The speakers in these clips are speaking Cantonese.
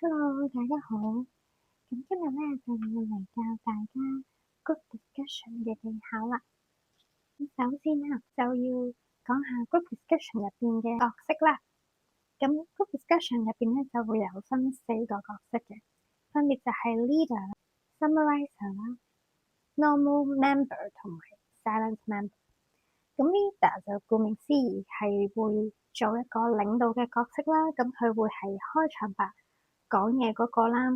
Hello，大家好。咁今日咧就要嚟教大家 group discussion 嘅技巧啦。咁首先啦，就要講下 group discussion 入邊嘅角色啦。咁 group discussion 入邊咧就會有分4個角色嘅，分別就係 leader、summarizer 啦、normal member 同埋 silent member。咁 leader 就顧名思義係會做一個領導嘅角色啦。咁佢會係開場白講嘢嗰個啦，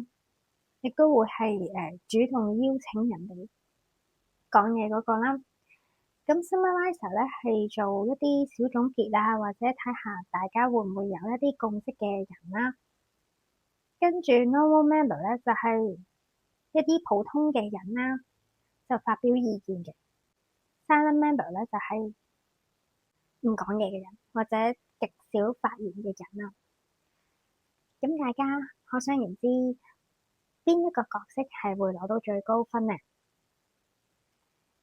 亦都會係主動邀請人哋講嘢嗰個啦。咁 summarizer 咧係做一啲小總結啊，或者睇下大家會唔會有一啲共識嘅人啦。跟住 normal member 咧就係一啲普通嘅人啦，就發表意見嘅。silent member 咧就係唔講嘢嘅人，或者極少發言嘅人啦。咁大家可想而知，邊一個角色係會攞到最高分呢？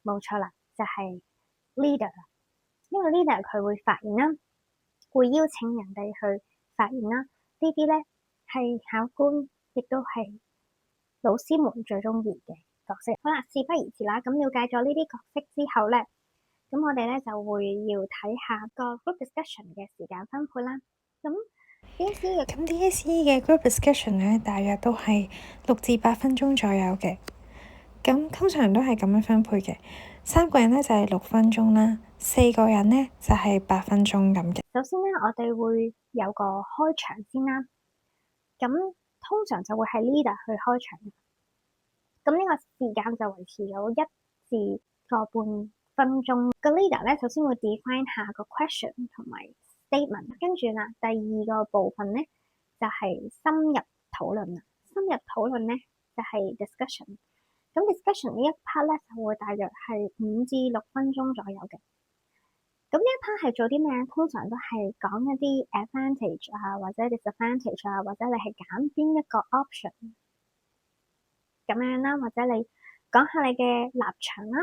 冇錯啦，就係 leader。因為 leader 佢會發言啦，會邀請人哋去發言啦。呢啲咧係考官亦都係老師們最中意嘅角色。好啦，事不宜遲啦。咁了解咗呢啲角色之後咧，咁我哋咧就會要睇下個 group discussion 嘅時間分配啦。咁 DSE 嘅 group discussion 咧，大約都係6至8分鐘左右嘅。咁通常都係咁樣分配嘅，3個人咧就係6分鐘啦，4個人咧就係8分鐘咁嘅。首先咧，我哋會有個開場先啦。咁通常就會係 leader 去開場。咁呢個時間就維持咗1至個半分鐘。個 leader 咧首先會 define 下個 question 同埋 statement，跟住啦，第二個部分咧就係深入討論啦。深入討論咧就係 discussion。咁 discussion 呢一 part 咧就會大約係5至6分鐘左右嘅。咁呢一 part 係做啲咩？通常都係講一啲 advantage 啊，或者 disadvantage 啊，或者你係揀邊一個 option 咁樣啦，或者你講下你嘅立場啦，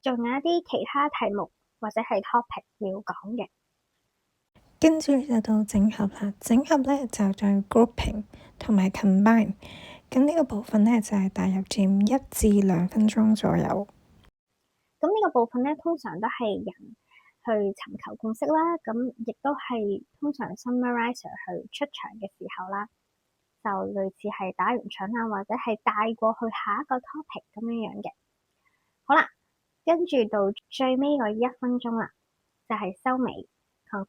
仲有一啲其他題目或者係 topic 要講嘅。跟住就到整合啦，整合咧就再 grouping 同埋 combine。咁呢個部分咧就係大約佔1至2分鐘左右。咁呢個部分咧，通常都係人去尋求共識啦，咁亦都係通常 summarizer 去出場嘅時候啦，就類似係打完場啊，或者係帶過去下一個 topic 咁樣樣嘅。好啦，跟住到最尾個1分鐘啦，就係收尾 conclude。